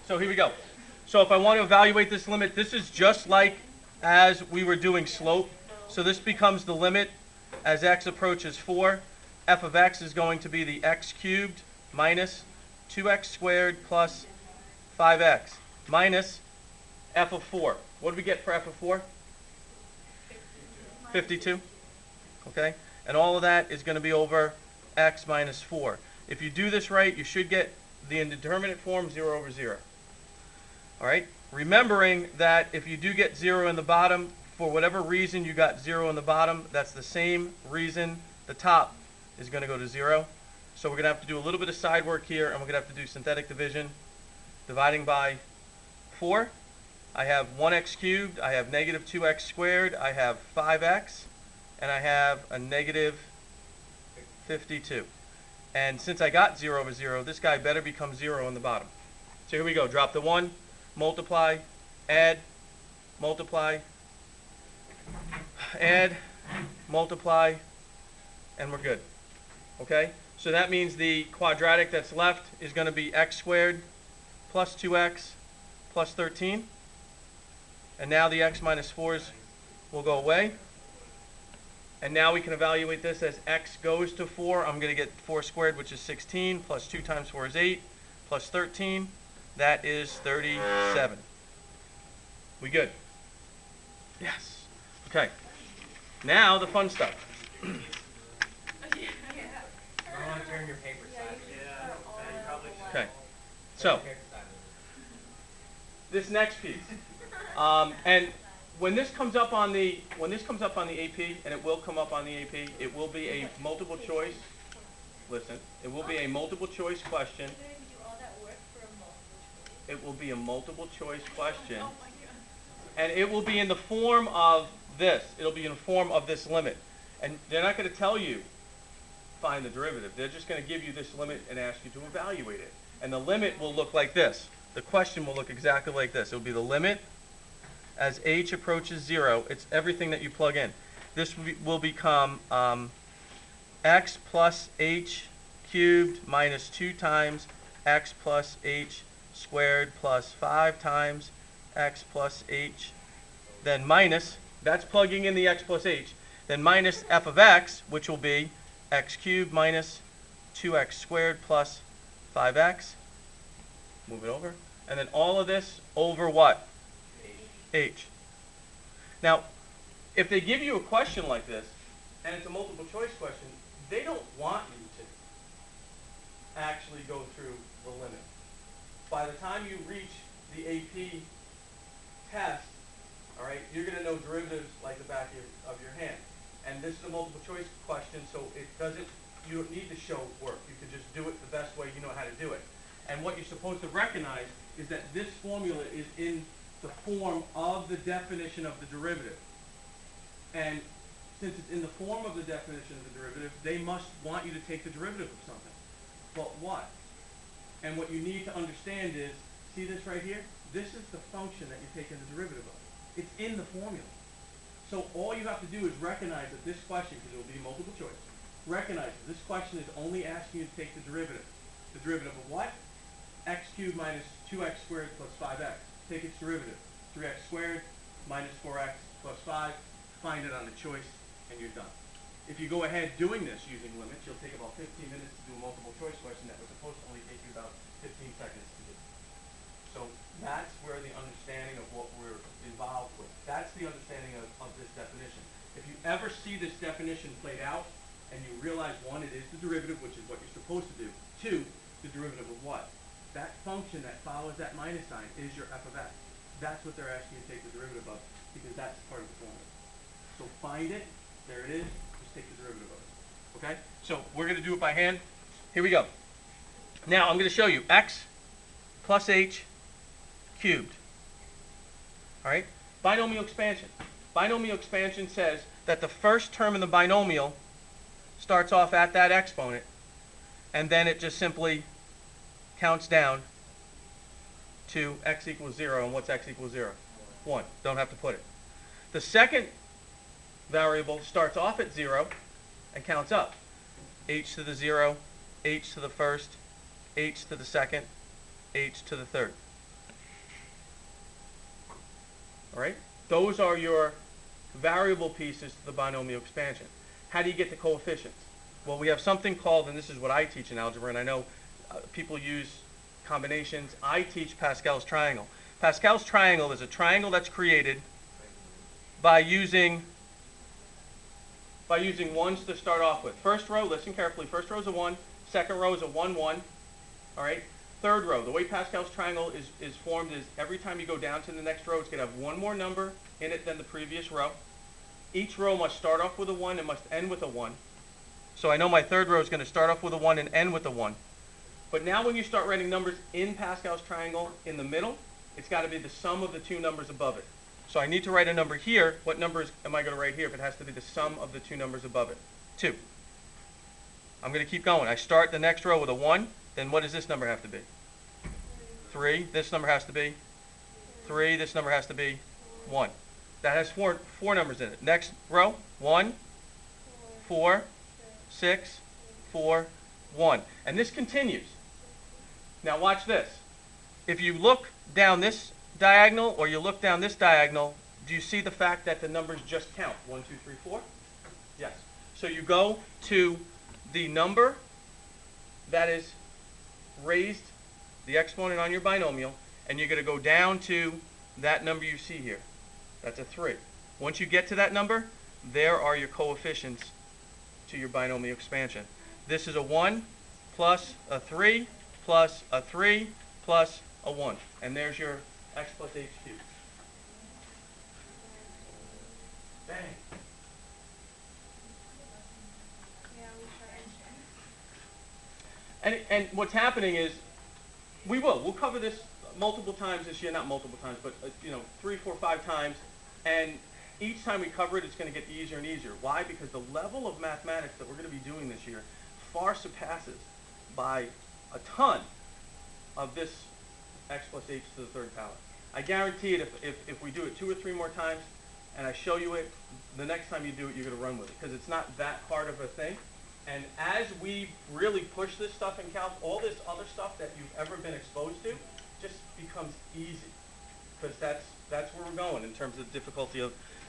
So here we go. So if I want to evaluate this limit, this is just like as we were doing slope. So this becomes the limit as x approaches 4. F of x is going to be the x cubed minus 2x squared plus 5x minus f of 4. What do we get for f of 4? 52. Okay? And all of that is going to be over x minus 4. If you do this right, you should get the indeterminate form 0 over 0. All right? Remembering that if you do get 0 in the bottom, for whatever reason you got 0 in the bottom, that's the same reason the top is going to go to 0. So we're going to have to do a little bit of side work here, and we're going to have to do synthetic division. Dividing by 4, I have 1x cubed, I have negative 2x squared, I have 5x, and I have a negative 52. And since I got 0 over 0, this guy better become 0 in the bottom. So here we go. Drop the 1, multiply, add, multiply, add, multiply, and we're good. Okay? So that means the quadratic that's left is going to be x squared plus 2x plus 13. And now the x minus 4s will go away. And now we can evaluate this as x goes to 4. I'm going to get 4 squared, which is 16, plus 2 times 4 is 8, plus 13. That is 37. We good? Yes. Okay. Now the fun stuff. I want to turn your paper side. Yeah, you probably should. Okay. So, this next piece. And when this comes up on the AP, and it will come up on the AP, it will be a multiple choice. Listen, it will be a multiple choice question. It will be a multiple choice question, and it will be in the form of this. It'll be in the form of this limit, and they're not going to tell you find the derivative. They're just going to give you this limit and ask you to evaluate it. And the limit will look like this. The question will look exactly like this. It will be the limit as h approaches 0. It's everything that you plug in. This will become x plus h cubed minus 2 times x plus h squared plus 5 times x plus h. Then minus, that's plugging in the x plus h. Then minus f of x, which will be x cubed minus 2x squared plus 5x. Move it over. And then all of this over what? H. Now, if they give you a question like this, and it's a multiple choice question, they don't want you to actually go through the limit. By the time you reach the AP test, all right, you're going to know derivatives like the back of your hand. And this is a multiple choice question, so you don't need to show work. You can just do it the best way you know how to do it. And what you're supposed to recognize is that this formula is in the form of the definition of the derivative. And since it's in the form of the definition of the derivative, they must want you to take the derivative of something. But what? And what you need to understand is, see this right here? This is the function that you're taking the derivative of. It's in the formula. So all you have to do is recognize that this question, because it will be multiple choice, recognize that this question is only asking you to take the derivative. The derivative of what? X cubed minus 2x squared plus 5x. Take its derivative. 3x squared minus 4x plus 5. Find it on the choice, and you're done. If you go ahead doing this using limits, you'll take about 15 minutes to do a multiple choice question that was supposed to only take you about 15 seconds to do. So that's where the understanding of what we're involved with. That's the understanding of this definition. If you ever see this definition played out, and you realize, 1, it is the derivative, which is what you're supposed to do. 2, the derivative of what? That function that follows that minus sign is your f of x. That's what they're asking you to take the derivative of, because that's part of the formula. So find it. There it is. Just take the derivative of it. Okay? So we're going to do it by hand. Here we go. Now I'm going to show you x plus h cubed. All right? Binomial expansion. Binomial expansion says that the first term in the binomial starts off at that exponent, and then it just simply counts down to x equals 0. And what's x equals 0? 1. Don't have to put it. The second variable starts off at 0 and counts up. H to the 0, h to the first, h to the second, h to the third. All right? Those are your variable pieces to the binomial expansion. How do you get the coefficients? Well, we have something called, and this is what I teach in algebra, and I know people use combinations. I teach Pascal's triangle. Pascal's triangle is a triangle that's created by using ones to start off with. First row, listen carefully, first row is a 1, second row is a 1, 1. All right? Third row, the way Pascal's triangle is formed is every time you go down to the next row, it's going to have one more number in it than the previous row. Each row must start off with a 1 and must end with a 1. So I know my third row is going to start off with a 1 and end with a 1. But now when you start writing numbers in Pascal's triangle in the middle, it's got to be the sum of the two numbers above it. So I need to write a number here. What numbers am I going to write here if it has to be the sum of the two numbers above it? 2. I'm going to keep going. I start the next row with a 1. Then what does this number have to be? 3. This number has to be 3. This number has to be 1. That has four numbers in it. Next row, 1, 4, 6, 4, 1. And this continues. Now watch this. If you look down this diagonal or you look down this diagonal, do you see the fact that the numbers just count? 1, 2, 3, 4? Yes. So you go to the number that is raised, the exponent on your binomial, and you're going to go down to that number you see here. That's a 3. Once you get to that number, there are your coefficients to your binomial expansion. This is a 1 plus a 3 plus a 3 plus a 1. And there's your x plus h cubed. Bang. And what's happening is, we'll cover this multiple times this year, not multiple times, but 3, 4, 5 times, and each time we cover it, it's going to get easier and easier. Why? Because the level of mathematics that we're going to be doing this year far surpasses by a ton of this x plus h to the third power. I guarantee it, if we do it 2 or 3 more times, and I show you it, the next time you do it, you're going to run with it, because it's not that hard of a thing. And as we really push this stuff in calc, all this other stuff that you've ever been exposed to just becomes easy, because that's where we're going in terms of the difficulty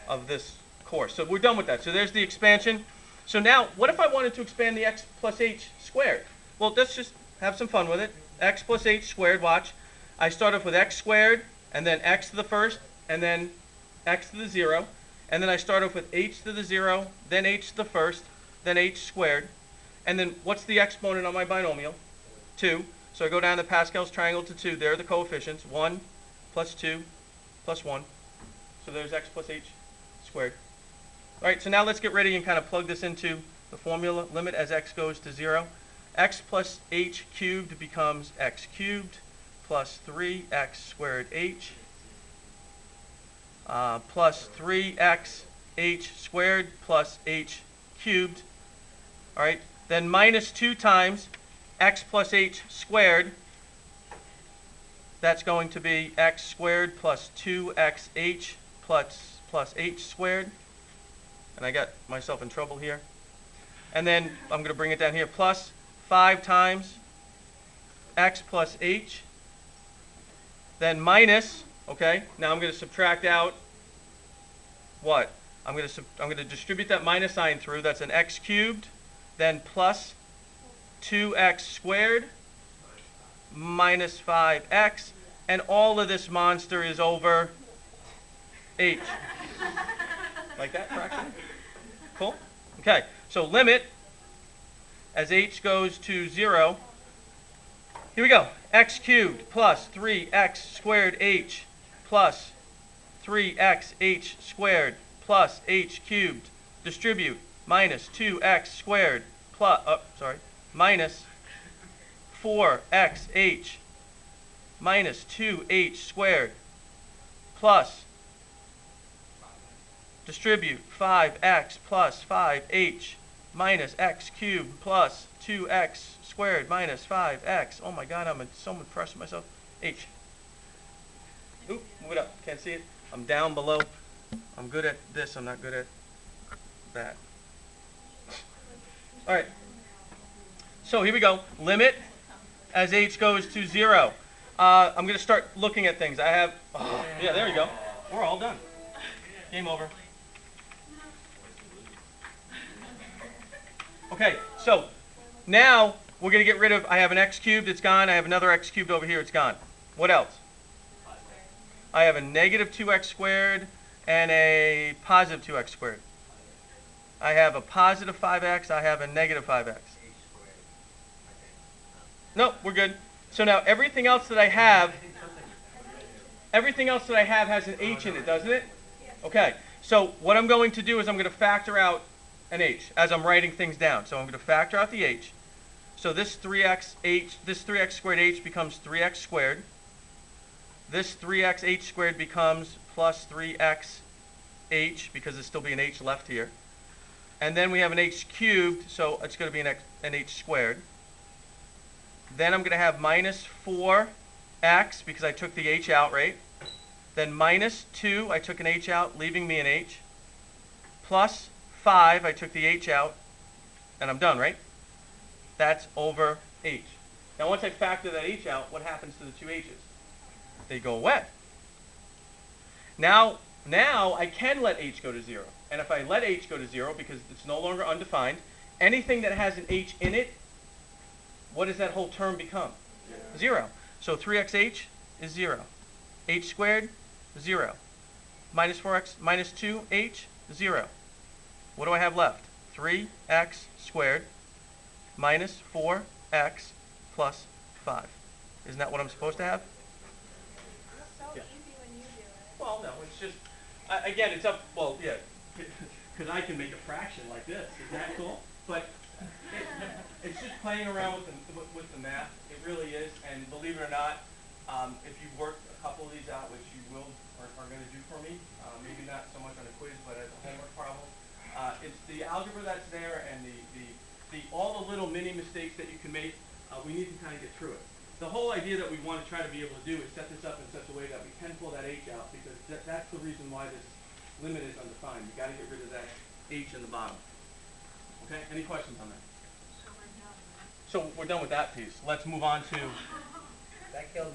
of this course. So we're done with that. So there's the expansion. So now, what if I wanted to expand the x plus h squared? Well, let's just have some fun with it. X plus h squared, watch. I start off with x squared, and then x to the first, and then x to the 0. And then I start off with h to the 0, then h to the first, then h squared. And then what's the exponent on my binomial? 2. So I go down to Pascal's triangle to 2. There are the coefficients. 1 plus 2 plus 1. So there's x plus h squared. All right, so now let's get ready and kind of plug this into the formula. Limit as x goes to 0. X plus h cubed becomes x cubed plus 3x squared h plus 3x h squared plus h cubed. All right, then minus 2 times x plus h squared. That's going to be x squared plus 2xh plus h squared. And I got myself in trouble here. And then I'm going to bring it down here, plus 5 times x plus h. Then minus, okay, now I'm going to subtract out what? I'm going to distribute that minus sign through. That's an x cubed, then plus 2x squared minus 5x, and all of this monster is over h. Like that fraction? Cool? Okay, so limit as h goes to 0. Here we go. X cubed plus 3x squared h plus 3x h squared plus h cubed. Distribute minus 2x squared plus, minus 4xh minus 2h squared plus distribute 5x plus 5h minus x cubed plus 2x squared minus 5x. Oh my God, I'm so impressed with myself. H. Oop, move it up. Can't see it. I'm down below. I'm good at this. I'm not good at that. All right. So here we go. Limit as h goes to 0. I'm going to start looking at things. I have, yeah, there you go. We're all done. Game over. Okay, so now we're going to get rid of, I have an x cubed, it's gone. I have another x cubed over here, it's gone. What else? I have a negative 2x squared and a positive 2x squared. I have a positive 5x, I have a negative 5x. No, we're good. So now everything else that I have has an h in it, doesn't it? Okay, so what I'm going to do is I'm going to factor out an h as I'm writing things down. So I'm going to factor out the h. So this 3x squared h becomes 3x squared. This 3x h squared becomes plus 3x h, because there's still be an h left here. And then we have an h cubed, so it's going to be an h squared. Then I'm going to have minus 4x, because I took the h out, right? Then minus 2, I took an h out, leaving me an h. Plus 5, I took the h out, and I'm done, right? That's over h. Now once I factor that h out, what happens to the two h's? They go away. Now I can let h go to 0. And if I let h go to 0, because it's no longer undefined, anything that has an h in it, what does that whole term become? 0. So 3xh is 0. H squared, 0. Minus 4x, minus 2h, 0. What do I have left? 3x squared minus 4x plus 5. Isn't that what I'm supposed to have? It's so easy when you do it. Well, no, it's just, again, it's up, well, yeah, because I can make a fraction like this. Is that cool? But it's just playing around with the math. It really is. And believe it or not, if you work a couple of these out, which you are going to do for me, maybe not so much on a quiz, but as a homework problem, it's the algebra that's there and all the little mini mistakes that you can make. We need to kind of get through it. The whole idea that we want to try to be able to do is set this up in such a way that we can pull that h out, because that's the reason why this limit is undefined. You've got to get rid of that h in the bottom. Okay, any questions on that? So we're done. So we're done with that piece. Let's move on to That killed my